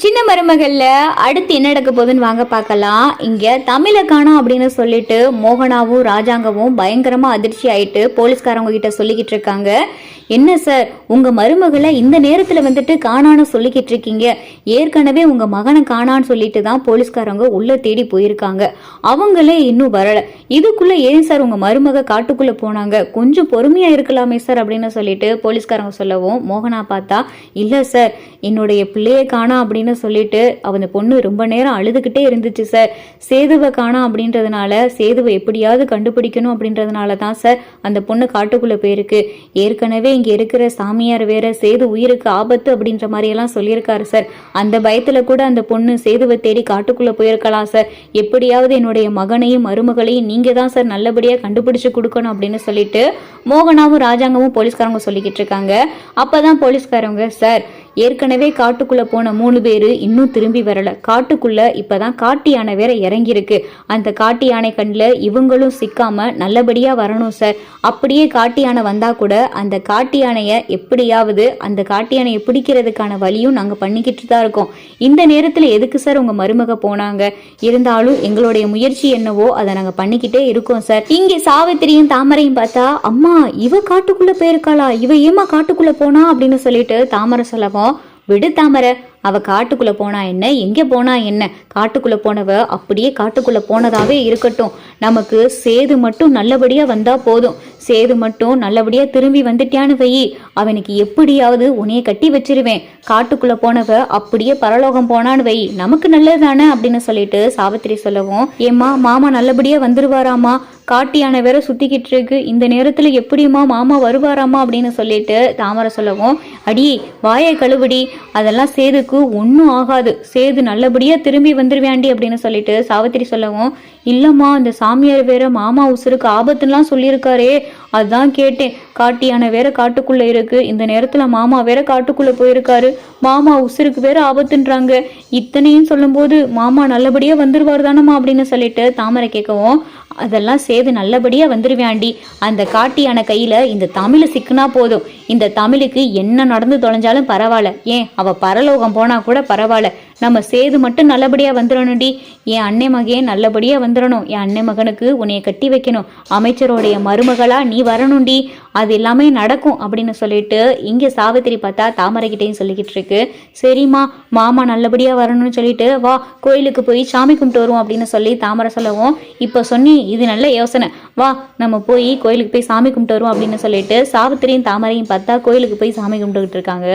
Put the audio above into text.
சின்ன மருமகள்ல அடுத்து என்ன நடக்க போகுதுன்னு வாங்க பார்க்கலாம். இங்க தமிழை காணோம் அப்படின்னு சொல்லிட்டு மோகனாவும் ராஜாங்கவும் பயங்கரமா அதிர்ச்சி ஆயிட்டு போலீஸ்காரங்க கிட்ட சொல்லிக்கிட்டு இருக்காங்க. என்ன சார், உங்க மருமகளை இந்த நேரத்துல வந்துட்டு காணான்னு சொல்லிக்கிட்டு இருக்கீங்க? ஏற்கனவே உங்க மகனை காணான்னு சொல்லிட்டு தான் போலீஸ்காரங்க உள்ள தேடி போயிருக்காங்க. அவங்களே இன்னும் வரல. இதுக்குள்ள ஏன் சார் உங்க மருமக காட்டுக்குள்ள போனாங்க? கொஞ்சம் பொறுமையா இருக்கலாமே சார் அப்படின்னு சொல்லிட்டு போலீஸ்காரங்க சொல்லவும் மோகனா பார்த்தா, இல்ல சார், என்னுடைய பிள்ளைய காணா அப்படின்னு சொல்லிட்டு அந்த பொண்ணு ரொம்ப நேரம் அழுதுகிட்டே இருந்துச்சு சார். சேதுவை காணா அப்படின்றதுனால சேதுவை எப்படியாவது கண்டுபிடிக்கணும் அப்படின்றதுனால தான் சார் அந்த பொண்ணு காட்டுக்குள்ள போயிருக்கு. ஏற்கனவே இங்க இருக்கிற சாமியார் வேற சேது உயிருக்கு ஆபத்து அப்படின்ற மாதிரி எல்லாம் சொல்லியிருக்காரு சார். அந்த பயத்துல கூட அந்த பொண்ணு சேதுவை தேடி காட்டுக்குள்ள போயிருக்கலாம் சார். எப்படியாவது என்னுடைய மகனையும் மருமகளையும் நீங்க தான் சார் நல்லபடியா கண்டுபிடிச்சு கொடுக்கணும் அப்படின்னு சொல்லிட்டு மோகனாவும் ராஜாங்கமும் போலீஸ்காரங்க சொல்லிக்கிட்டு இருக்காங்க. அப்பதான் போலீஸ்காரங்க, சார், ஏற்கனவே காட்டுக்குள்ள போன 3 பேரு இன்னும் திரும்பி வரல. காட்டுக்குள்ள இப்பதான் காட்டு யானை வேற இறங்கியிருக்கு. அந்த காட்டு யானை கண்ணில் இவங்களும் சிக்காம நல்லபடியா வரணும் சார். அப்படியே காட்டு யானை வந்தா கூட அந்த காட்டு யானைய எப்படியாவது அந்த காட்டு யானையை பிடிக்கிறதுக்கான வழியும் நாங்க பண்ணிக்கிட்டு தான் இருக்கோம். இந்த நேரத்துல எதுக்கு சார் உங்க மருமக போனாங்க? இருந்தாலும் எங்களுடைய முயற்சி என்னவோ அதை நாங்க பண்ணிக்கிட்டே இருக்கோம் சார். இங்க சாவித்திரியும் தாமரையும் பார்த்தா, அம்மா, இவ காட்டுக்குள்ள போயிருக்காளா? இவ ஏமா காட்டுக்குள்ள போனா அப்படின்னு சொல்லிட்டு தாமரை சொல்லவும், விடு தாமரை, அவ காட்டுக்குள்ள போனா என்ன, எங்க போனா என்ன? காட்டுக்குள்ள போனவ அப்படியே காட்டுக்குள்ள போனதாவே இருக்கட்டும். நமக்கு சேது மட்டும் நல்லபடியா வந்தா போதும். சேது மட்டும் நல்லபடியா திரும்பி வந்துட்டான்னு வை, அவனுக்கு எப்படியாவது உன்னைய கட்டி வச்சிருவேன். காட்டுக்குள்ள போனவ அப்படியே பரலோகம் போனான்னு வை, நமக்கு நல்லதுதானே அப்படின்னு சொல்லிட்டு சாவித்திரி சொல்லவும், ஏம்மா, மாமா நல்லபடியா வந்துருவாராமா? காட்டியான வேற சுத்திக்கிட்டு இருக்கு. இந்த நேரத்துல எப்படிமா மாமா வருவாராமா அப்படின்னு சொல்லிட்டு தாமரை சொல்லவும், அடி வாயை கழுவுடி, அதெல்லாம் சேதுக்கு ஒன்னும் ஆகாது. சேது நல்லபடியா திரும்பி வந்துருவேண்டி அப்படின்னு சொல்லிட்டு சாவித்திரி சொல்லவும், இல்லம்மா, அந்த சாமியார் வேற மாமா உசுருக்கு ஆபத்துலாம் சொல்லியிருக்காரே, அதான் கேட்டேன். காட்டியான வேற காட்டுக்குள்ள இருக்கு. இந்த நேரத்துல மாமா வேற காட்டுக்குள்ள போயிருக்காரு. மாமா உசுருக்கு வேற ஆபத்துன்றாங்க. இத்தனையும் சொல்லும் போது மாமா நல்லபடியா வந்துருவார் தானம்மா அப்படின்னு சொல்லிட்டு தாமரை கேட்கவும், அதெல்லாம் சேது நல்லபடியா வந்துருவேண்டி. அந்த காட்டியான கையில இந்த தமிழ் சிக்குனா போதும். இந்த தமிழுக்கு என்ன நடந்து தொலைஞ்சாலும் பரவாயில்ல. ஏன் அவ பரலோகம் போனா கூட பரவாயில்ல. நம்ம சேது மட்டும் நல்லபடியா வந்துடணும்டி. என் அன்னை மகன் நல்லபடியா வந்துடணும். என் அன்னை மகனுக்கு உன்னைய கட்டி வைக்கணும். அமைச்சருடைய மருமகளா நீ வரணும்டி. அது எல்லாமே நடக்கும் அப்படின்னு சொல்லிட்டு இங்க சாவித்திரி பார்த்தா தாமரை கிட்டையும் சொல்லிக்கிட்டு இருக்கு. சரிம்மா, மாமா நல்லபடியா வரணும்னு சொல்லிட்டு வா, கோயிலுக்கு போய் சாமி கும்பிட்டு வருவோம் அப்படின்னு சொல்லி தாமரை சொல்லவும், இப்ப சொன்னி இது நல்ல யோசனை, வா நம்ம போய் கோயிலுக்கு போய் சாமி கும்பிட்டு வருவோம் அப்படின்னு சொல்லிட்டு சாவித்திரியும் தாமரையும் பார்த்தா கோயிலுக்கு போய் சாமி கும்பிட்டுக்கிட்டு இருக்காங்க.